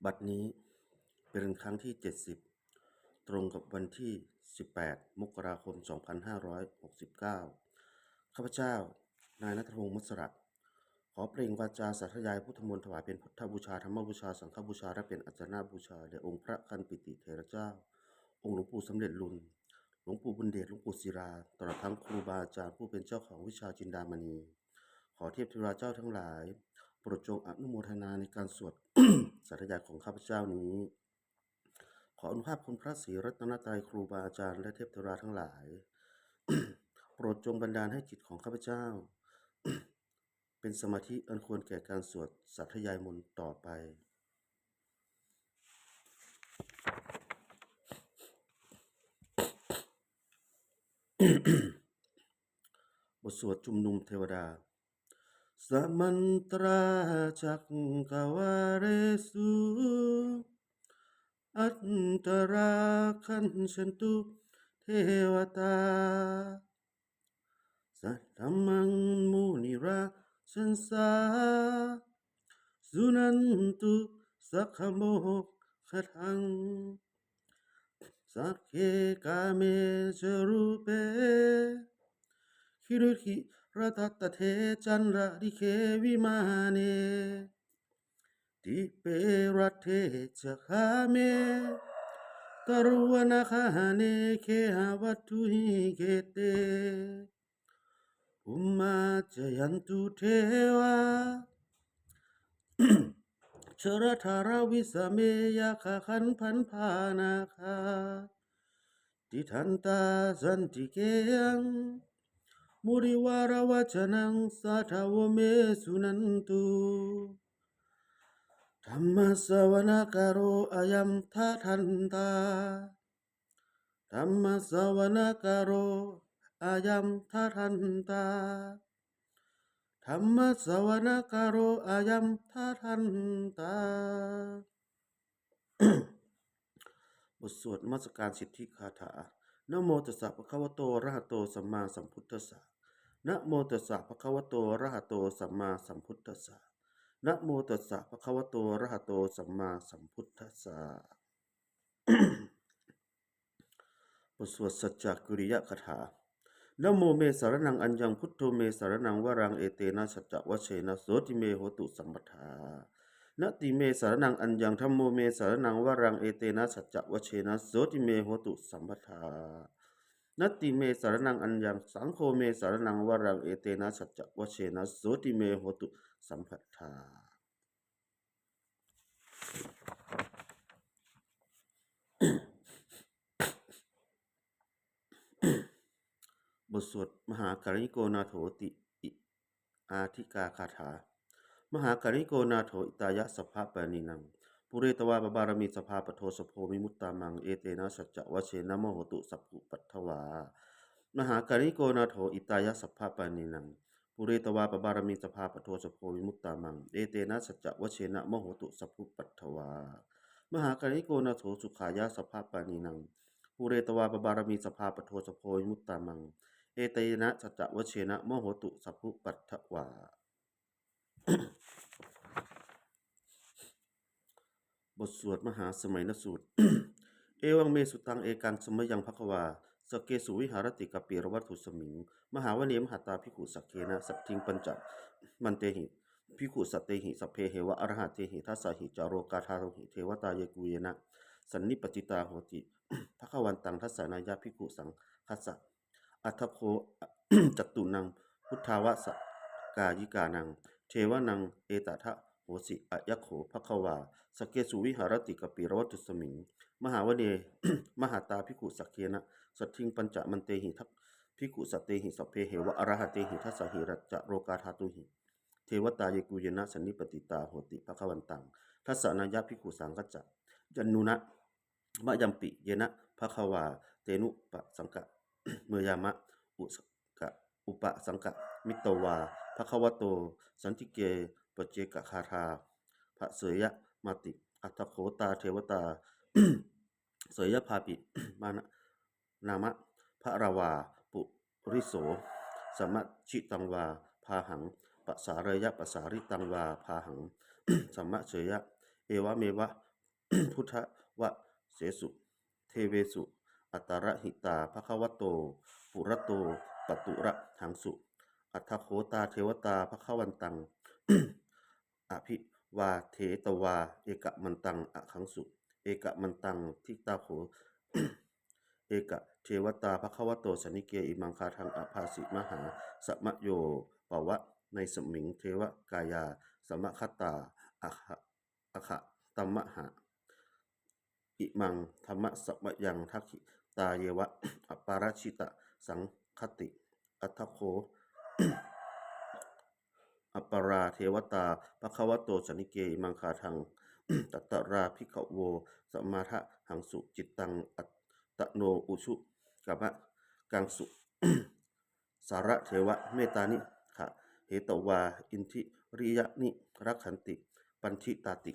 บัดนี้เป็นครั้งที่70ตรงกับวันที่18มกราคม2569ข้าพเจ้านายณัฐพงศ์ มุสระขอเปล่งวาจาสาธยายพุทธมนต์ถวายเป็นพุทธบูชาธรรมบูชาสังฆบูชาและเป็นอัจฉริบูชาแด่องค์พระคันปิติเถระเจ้าองค์หลวงปู่สำเร็จลุนหลวงปู่บุญเดชหลวงปู่ศิลาตลอดทั้งครูบาอาจารย์ผู้เป็นเจ้าของวิชาจินดามณีขอเทพเทวดาเจ้าทั้งหลายโปรดจงอนุโมทนาในการสวด สาธยายของข้าพเจ้านี้ขออนุภาพคุณพระศรีรัตนตรัยครูบาอาจารย์และเทพเทวดาทั้งหลาย โปรดจงบันดาลให้จิตของข้าพเจ้า เป็นสมาธิอันควรแก่การสวดสาธยายมนต์ต่อไป บทสวดชุมนุมเทวดาสมันตราจักกวาเรสุอัตตราคันฉันตุเทวตาสัทธมังมุนิราชันสาสุนันตุสักขโมกขทังสักเคกาเมจรูเปคิรุขิรัตตเทจันระดิเควิมาเนติเปรัตเทจะคาเมตรุวนาคาเนเคหาวัตถุหิเกเตอุมมาจยันตุเทวา ชรธาราวิสเมยาคาขันพันพานาคาติทันตาสันติเกยังมุริวารวัจนังสัทาวเมสุนันตุธรรมสวนาการโรอายัมทัทันตาธรรมสวนาการโรอายัมทัทันตาธรรมสวนาการโรอายัมทัทันตา บทสวดนมัสการสิทธิคาถานะโมตัสสะภะคะวะโตอะระหะโตสัมมาสัมพุทธัสสะนะโมตัสสะภะคะวะโตอะระหะโตสัมมาสัมพุทธัสสะนะโมตัสสะภะคะวะโตอะระหะโตสัมมาสัมพุทธัสสะ บทสวดสัจจกิริยคาถานะโมเมสารนังอัญญังพุทโธเมสารนังวรังเอเตนะสัจจวเชนะโสติเมโหตุสัมปทานะติเมสารนังอัญญังธัมโมเมสารนังวรังเอเตนะสัจจวเชนะโสติเมโหตุสัมปทานัตติเมสารนังอัญญังสังโฆเมสารนังวรังเอเตนะสัจจวเชนะโสติเมโหตุสัมปทาบทสวดมหาการิโกนาโถติอิอาทิกาคาถามหาการิโกนาโถอิตายะสภาปนินังปุเรตวาปบารมีสภาปโทสโพวิมุตตามังเอเตนะสัจจวเชนะโมโหตุสัพพุปัทถวามหาการิโกนาโถอิตายะสภาปนินังปุเรตวาปบารมีสภาปโทสโพวิมุตตามังเอเตนะสัจจวเชนะโมโหตุสัพพุปัทถวามหาการิโกนาโถสุขายะสภาปนินังปุเรตวาปบารมีสภาปโทสโพวิมุตตามังเอเตนะสัจจวเชนะโมโหตุสัพพุปัทถวา บทสวดมหาสมัยนสูตร เอวังเมสุตังเอกังสมยังภควาสเกสุวิหารติกปีรวัตถุสมิงมหาวเนมหาตาภิกขุสักเคนะสัพทิงปัญจมันเตหิภิกขุสัตเตหิสัพเพเหวะอรหัตเตหิทัสสะหิจารโรกาธาโรหิเทวตาเยกุเยนะสันนิปติตาโหติภควันตังทัสสานายาภิกขุสังคัสสะอัทโค จัตตุนังพุทธาวสกายิกานังเทวนังเอตทะโหสิอะยะโขภควาสเกสุวิหารติกปีรวัตถุสมิงมหาวเน มหาตาภิกขุสักเคนะสัทธิงปัญจมันเตหิทักภิกขุสัตเตหิสัพเพเหวะอรหัตเตหิทัสสะหิรัจจะโรกาธาตุหิเทวตาเยกุเยนะสันนิปติตาโหติภควันตังทัสสะนายะภิกขุสังกัจจะจันนุนะมะยัมปิเยนะภควาเตนุปะสังกะ เมยามะอุสกะอุปสังกะมิตวาภควโตสันติเกปเจกคาธาพระเสยะมาติอัตถโขตาเทวตา เสยภาปิ มานามะพระราวาปุริโสสมัชชิตังวาพาหัง ปัสสาเรยะปัสสาริตังวาพาหัง สัมมะเฉยะเอวะเมวะ พุทธวะเสสุเทเวสุอัตตรหิตาภควโตปุระโตปตุระหังสุอัทธโคตาเทวตาภควันตัง อภิวาเทตวาเอกมันตังอะขังสุเอกมันตังทิตาโข เอกเทวตาภควโตสนิเกอิมังคาทังอภาสิมหาสมะโยปวะในสมิงเทวกายาสมะคตาอะขะตัมมหะอิมังธรรมะสัมยังทักขิตาเยวะอปาราชิตะสังคติอัตถโค อัปปราเทวตาภควโตสนิเกอิมังคาทัง ตัตตราภิกขโวสัมมาทะหังสุจิตตังอัตตโนอุชุกามะกังสุ สาระเทวะเมตานิขะเหตวาอินทิริยะนิรักขันติปันทิตาติ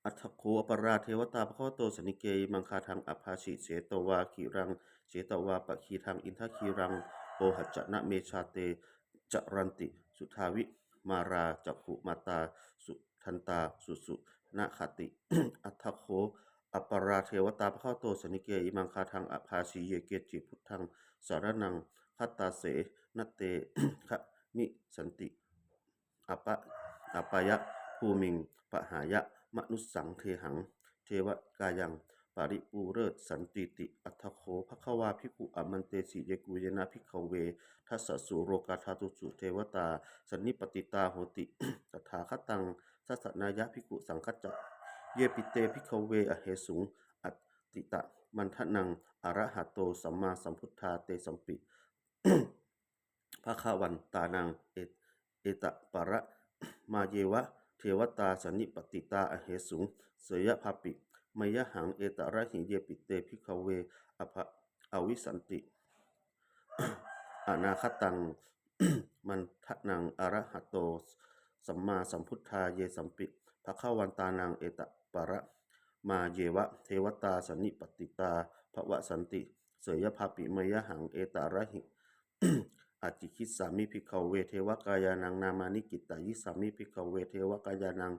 อัตถโคอปราเทวตาภควโตสนิเกมังคาทังอภาชิเสตวาคีรังเสตวาปะคีทังอินทคีรังโอหัจจะนะเมชาเตจรันติสุทาวิมาราจักขุมาตาสุทันตาสุนะคติ อัตถโคอปราเทวตาภควโตสนิเกมังคาทังอภาชิเยเกจิพุทธังสารนังคัตตาเสนเต คะมิสันติอปะอปายะภูมิงปหายะมนุสสังเทหังเทวกายังปาริปูเริศสันติติอัตถโคภควาภิกขุอมันเตสิเยกุยนาภิกขเวทัสสสุโรกาธาตุสุเทวตาสันนิปติตาโหติ ตถาคตังสัสนายะภิกขุสังคัจจะเยปิเตภิกขเวอเหสุงอัตติตะมันทนังอรหะโตสัมมาสัมพุทธาเตสัมปิ ภควันตานังเอตปะระมาเยวะเทวตาสนิปติตาอเหสุงเสยภาปิมยหังเอตระหิเยปิเตภิกขเวอภะอวิสันติ อนาคตัง มันทนังอรหะโตสัมมาสัมพุทธาเยสัมปิภควันตานังเอตปะระมาเยวะเทวตาสนิปติตาภวสันติเสยภาปิมยหังเอตระหิ อาจิคิสามิภิกขเวเทวกายานังนามานิกิตายิสามิภิกขเวเทวกายานัง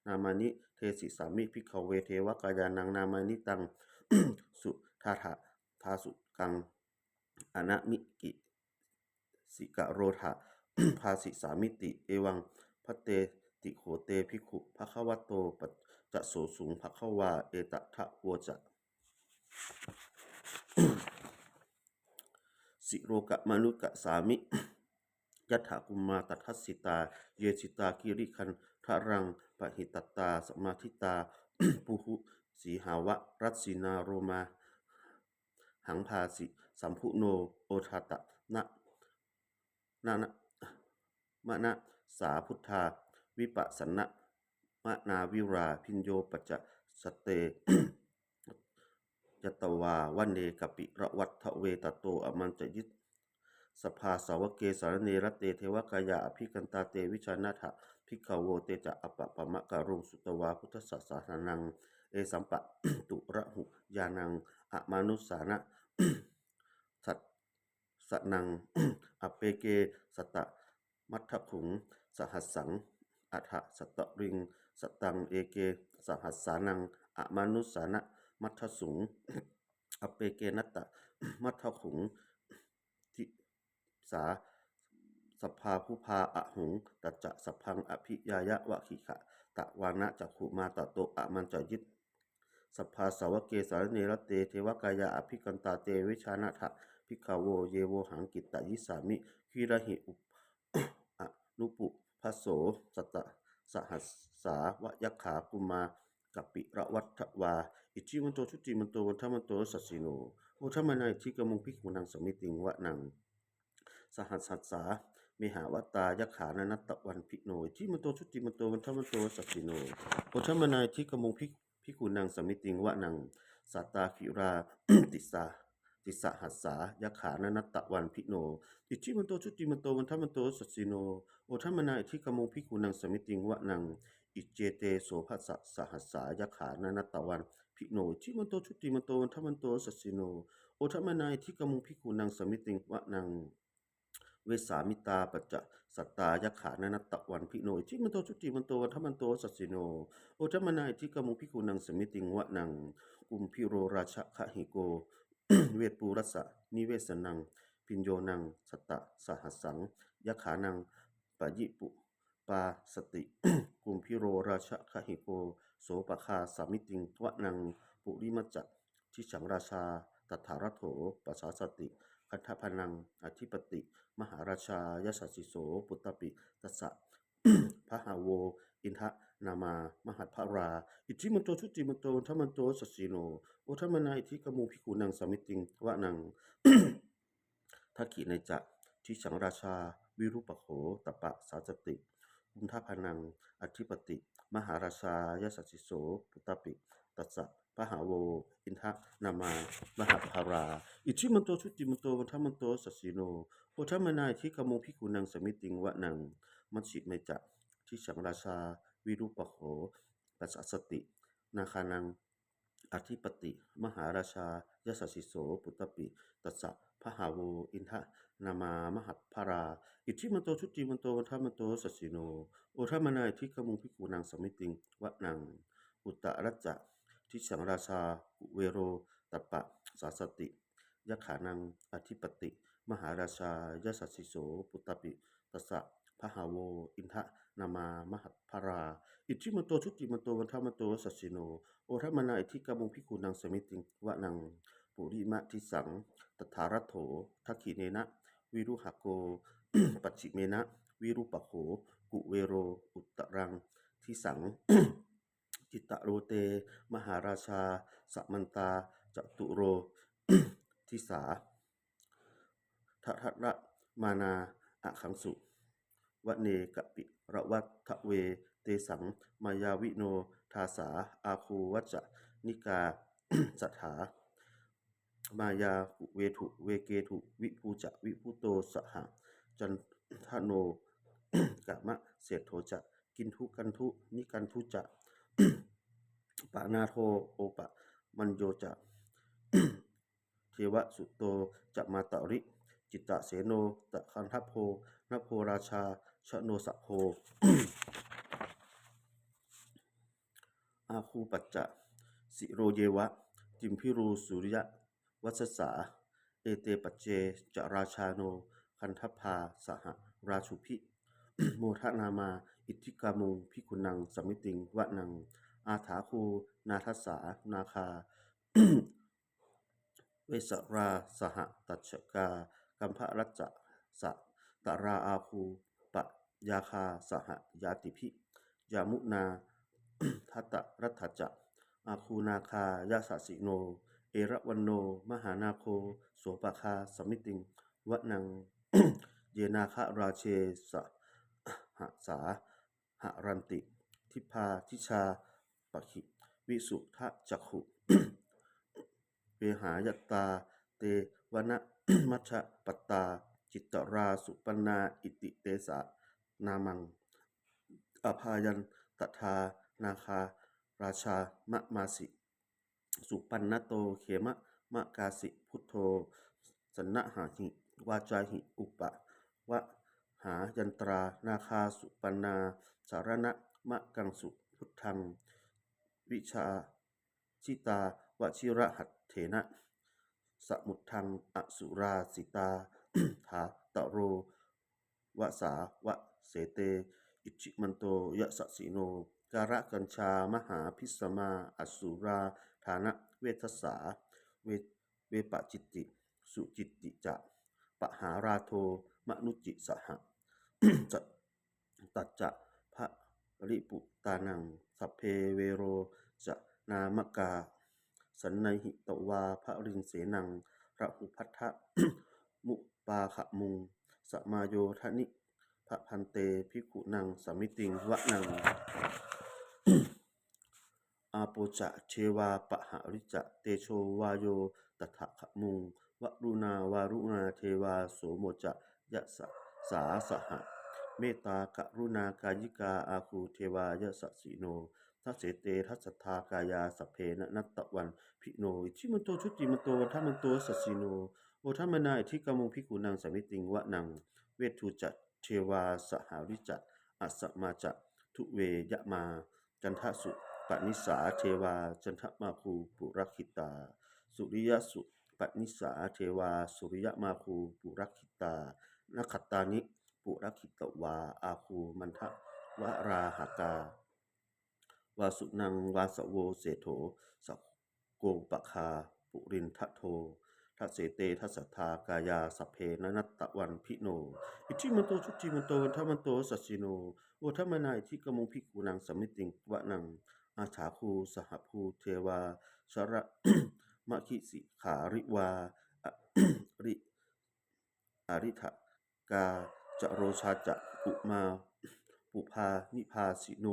นามานิเทสิสามิภิกขเวเทวกายานังนามานิตัง สุทาทาสุกังอนะมิกิสิกะโรธา ภาสิสามิติเอวังพเตติโขเตภิกขุภควโตปัจจะโสสุงภควาเอตทะโวจะ สิโรกะมนุกะสามิ ยัตถกุมมาตัทสิตาเยสิตากิริคันทะรังปหิตตาสมาธิตา ปุหุสีหาวะรัตสินาโรมาหังภาสิสัมพุโนโอทาตะนะมะนะสาพุทธาวิปัสสนะมะนาวิราพิญโยปัจจะสเต ยตวาวันเนกปิระวัตถเวตโตอมันจะยิตสภาสาวเกสารเนรเตเทวกายาอภิกันตาเตวิชานาถะภิกขโวเตจะอปะปะมะการุงสุตวาพุทธศาสนานังเอสัมปะ ตุระหุยานังอะมานุสานะ สัตสนัง อเปเกสตะมัทธขุงสหัสสังอัฏฐสตริงสตังเอเกสหัสสานังอะมานุสานะมัทธสุง อเปเกนัตตะมัทธขุงทิสาสภาภูพาอะหุงตัจจะสพังอภิยายะวะขิขะตะวานะจักขุมาตะโตอะมันจะยิตสภาสาวเกสารเนรเตเทวกายาอภิกันตาเตวิชานะทะภิกขโวเยโวหังกิตตยิสามิคิระหิอุป อนุปุพโสสัตตะสหัสสาวะยัคขากุมากัปปิระวัตถวาอิจิมันโตชุติมันโตวันทมันโตสัสสิโนโอทัมมนายทิกมุงภิกขุนังสมิติงวะนังสหัสสัสสาเมหาวตายัคขานันตะวันพิโนอิจิมันโตชุติมันโตวันทมันโตสัสสิโนโอทัมมนายทิกมุงภิกขุนังสมิติงวะนังสัตตาคิรา ติสหัสสายัคขานันตะวันพิโนอิจิมันโตชุติมันโตวันทมันโตสัสสิโนโอทัมมนายทิกมุงภิกขุนังสมิติงวะนังอิเจเตโสภัสสะสหัสสายัคขานันตะวันพิโนอิจิมันโตชุติมันโตวันทมันโตสัสสิโนโอทัมมนายทิกมุงภิกขุนังสมิติงวะนัง เวสามิตาปัจจะสัตตายขานนัตตะวันพิโนอิทิมันโตชุติมันโตวันทมันโตสัสสิโนโอทมนาอิทิกมุพิกุนังสมิติงวะนังกุมพิโรราชคะหิโก เวทปูรัสสะนิเวสนังพิญโยนังสตตะสหัสสังยขานังปะยิปุปาสติ กุมพิโรราชคะหิโกโสปคาสามิติงวะนังปุริมัจจะทิฉังราชาตถารัตโถปัสสาสติคันธพนังอธิปติมหาราชายสัสสิโสปุตตปิตัสสะ พหาโวอินทะนามามหัตภราอิทธิมันโตชุติมันโตทัมมันโตสัสสิโนโอทัมนาอิทธิกมูพิกุนังสมิติงวะนัง ทักขิในจะทิฉังราชาวิรุปโขตปะสาสติอุนทพนังอธิปติมหาราชายสัสสิโสปุตตปิตัสสะพหาโวอินทะนามามหัตภราอิทธิมันโตชุติมันโตทัมมันโตสัสสิโนโอทัมนาอิทธิกมูพิกุนังสมิติงวะนังมัชฌิเมจะทิฉังราชาวิรุปโขปัสสสตินาคานังอธิปติมหาราชายสัสสิโสปุตตปิตัสสะพหาโวอินทะนามามหัตภราอิทธิมันโตชุติมันโตทัมมันโตสัสสิโนโอทัมนาอิทธิกมุพิกุนังสมิติงวะนังอุตตรัจจะทิฉังราชากุเวโรตปะสาสติยขานังอธิปติมหาราชายสัสสิโสปุตตปิตัสสะพหาโวอินทะนามามหัตภราอิทธิมันโตชุติมันโตทัมมันโตสัสสิโนโอทัมนาอิทธิกมุพิกุนังสมิติงวะนังปุริมะทิสังตถารัตโถทักขิเนนะวิรุหโก ปัจฉิเมนะวิรุปโขกุเวโรอุตตรังทิสัง จิตตโรเตมหาราชาสัมมันตาจตุโร ทิสาทัทระมานาอะขังสุวเนกปิระวัตทะเวเตสังมายาวิโนทาสาอาคูวัจจะนิกา สัทธามายาหุเวถุเวเกถุวิภูจะวิภูโตสหะจันทโน กะมะเศรษโธจะกินทุกันทุนิกันทุจะ ปานาโทโอปะมันโยจะ เทวสุโตจะมาตริจิตตเสโนตะคันทัพโพนโพราชาชโนสะโพ อาคูปัจจะสิโรเยวะจิมพิรูสุริยะวัสสาเอเตปัจเจจะราชาโนคันทพาสหราชุพิ โมทนามาอิทธิกามุงพิกุนังสมิติงวะนังอาถาคูนาทัสสานาคา เวสราสหตัชกากัมภรัจจะสะตราอาคูปะยาคาสหยาติพิยามุนา ทัตตรัฐจะอาคูนาคายาสสิโนเอระวันโนมหานาโคโสปคาสมิติงวะนัง เยนาคราเชสหสาหรันติทิพาทิชาปะขิวิสุทะจักขุ เวหายตาเตวนะ มัชฌะปัตตาจิตตราสุปนาอิติเตสะนามังอภายันตถานาคาราชามะมาสิสุปันนโตเขมะมะกาสิพุทโธสนะหาหิวาจาหิอุปะวะหายันตรานาคาสุปันนาสารณะมะกังสุพุทธังวิชาชิตาวชิระหัตเถนะสมุทธังอสุราสิตา ถาตะโรวสาวะเสเตอิจิมันโตยะสสิโนการะกัญชามหาพิสมาอสุราฐานะเวทสาเวปะจิตติสุจิตติจะปหาราโทมนุจิสหะ จะตัจจะพระริปุตานังสัพเพเวโรจะนามกาสันไนหิตวาพระริงเสนังระหุพัทธะ มุปาขะมุงสมาโยทนิพระพันเตภิกขุนังสมิติงวะนัง อาโปจะเชวาปหาริจะเตโชวาโยตถะขะมุงวรุณาวารุณาเทวาโสโมจะยะสะสาสหะเมตตากรุณากายิกาอาคูเทวายะสสิโนทัสเสเตทัสสทากายาสเพนะนัตตะวันพิโนอิทิมันโตชุติมันโตทัมมันโตสัสสิโนโอทัมมนาอิทิกามุงพิกุนังสมิติงวะนัง เวทุจัตเทวาสหาริจัตอัสสมาจัตทุเวยะมาจันทสุปนิสาเทวาจันทมาคูปุรักขิตาสุริยสุปนิสาเทวาสุริยมาคูปุรักขิตานขัตตานิปุรักขิตวาอาคูมันทะวราหากาวาสุนังวาสโวเสโถสกโกปะคาปุรินทะโททัสเสเตทัสสทากายาสพเพนนัตตะวันพิโนอิทิมันโตชุติมันโตวันทมันโตสัสสิโนโอทัมมนาอิทิกมุงพิกูนังสมมิติงวะนังอาถาคูสหภูเทวาชระ มะคิสิขาริวาอริอริทะกาจโรชาจะอุมาปุพานิพาสิโน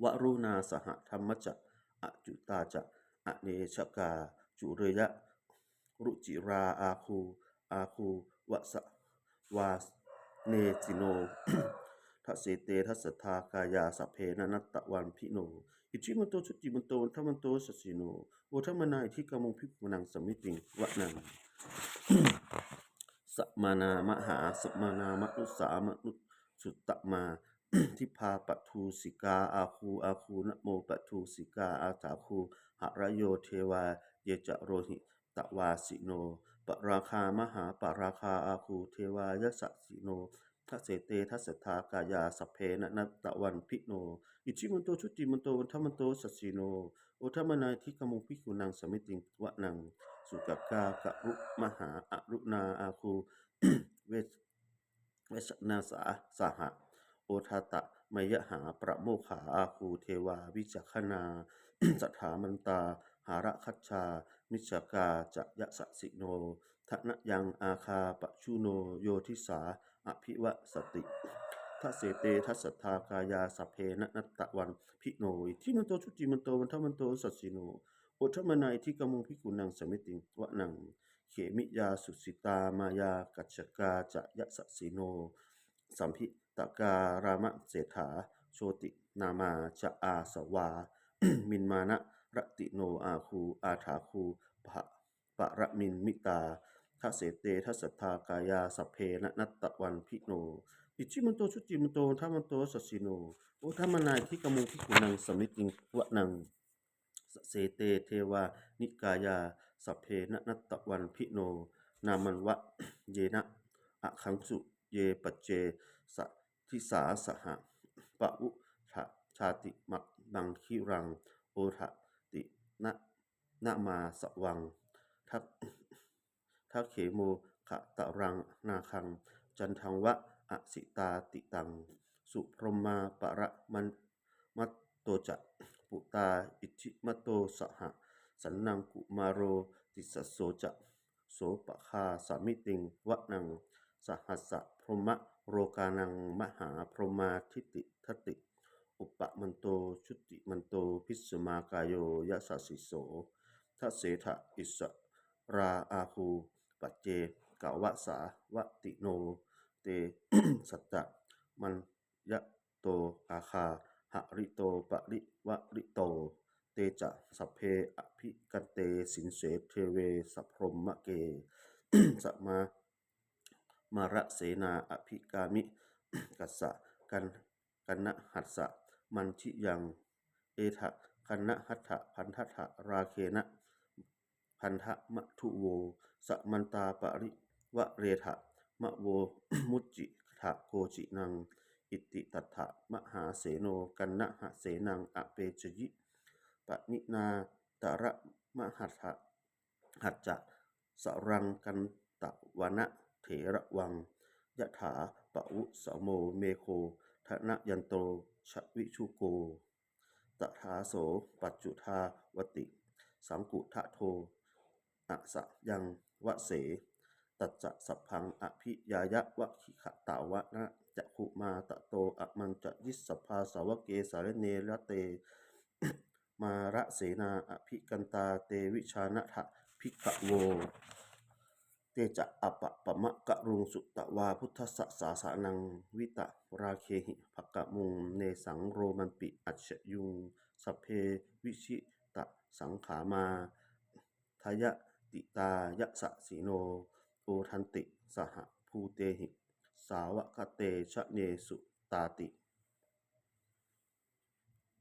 วรุณาสหธรรมจะอจุตาจะอเนชกาจุเรยะรุจิราอาคูวะสวาเนจิโน ทัสเสเตทัสสทากายาสพเพนนัตตะวันพิโนอิทิมันโตชุติมันโตวันทมันโตสัสสิโนโอทัมมนาอิทิกามุงพิกุนังสมมิติงวะนัง สมานามหาสมานามนุสามนุสุตตมา ทิพาปทูสิกาอาคูนะโมปทูสิกาอาถาคูหระโยเทวาเยจะโรหิตวาสิโนปราคามหาปราคาอาคูเทวายสสิโนทัสเสเตทัสสทากายาสพเพนะนัตตะวันพิโนอิชิมันโตชุติมันโตวันทมันโตสัสสิโนโอทัมมนาทิกมุงพิกุนังสมิติงวะนังสุกกากะรุมหาอรุณาอาคู เวสเวสนาสหะโอทาตะมยหาประโมขาอาคูเทวาวิจักขนา สถามันตาหาระคัจชามิจกาจะยะสสิโนทะนะยังอาคาปชุโนโยทิสาอภิวสติทัสเสเตทัสสทากายาสพเพนะนัตตะวันพิโนอิทิมันโตชุติมันโตวันทมันโตสัสสิโนโอทัมมนาอิทิกมุงพิกุนังสมิติงวะนัง เขมิยาสุสิตามายากัจจกาจะยะสสิโนสัมพิตการามะเศรษฐาโชตินามาจะอาสวา มินมานะรติโนอาคูอาถาคูปะระมินมิตาทัสเสเตทัสสทากายาสพเพนะนัตตะวันพิโนอิจิมันโตชุติมันโตทัมมันโตสัสสิโนโอทัมมนายที่กมุงพิกุนังสมิติงวะนังสเสเตเทวานิกายาสัพเพนะนัตตะวันพิโนนามันวะเยนะอะคังสุเยปัจเจสะทิสาสหะปะอุทะชาติมักบังคิรังโอทะตินะนะมาสวังทักทักเขโมขะตะรังนาคังจันทังวะอสิตาติตังสุพรหมาปะระมัตโตจะปุตาอิทิมโตสหะสันนังกุมารโรติสสโสจะโสปะคาสามิติงวะนังสหัสสะพรหมโรกานังมหาพรหมาทิติทติอุปมันโตชุติมันโตพิสมากายโยยะสสิโสทัสเสทะอิสราอาคูปัจเจกาวะสาวะติโนเต สัจจะมันยะโตอาคาหะริโตปะริวะริโตเตจะสัพเพอภิกันเตสินเสเทเวสัพพรหมะเก สัมมาระเสนาอภิกามิ กัสสะกันนะหัสสะมันชิยังเอทะกันนะหัตถะพันทะราเคนะพันทะมะทุโวสมันตาปริวะเรทะมะโว มุจจิทะโกจินังอิติตัตถะมหาเสโนกันนะหะเสนังอเปจยิปนินาตระมหัตถะหัจจะสรังกันตะวนะเถระวังยะถาปะวุสโมเมโคทนะยันโตชวิชุโกตถาโสปัจจุทาวติสังกุทะโทอะสะยังวะเสตัจจะสัพพังอภิยายะวะขิขะตาวะนะจะขุมาตะโตอะมังจะยิสสภาสาวเกสารเนระเต มาระเสนาอภิกันตาเตวิชานะทะภิกขโวเตจะอปะปะมะกะรุงสุตตะวาพุทธสสาสานังวิตะราเคหิภกะมุงเนสังโรมันปิอัจฉยุงสัพเพวิชิตะสังขามาทายะติตายะสะสีโนโอ ทันติสหภูเตหิสาวกเตชะเนสุตาติ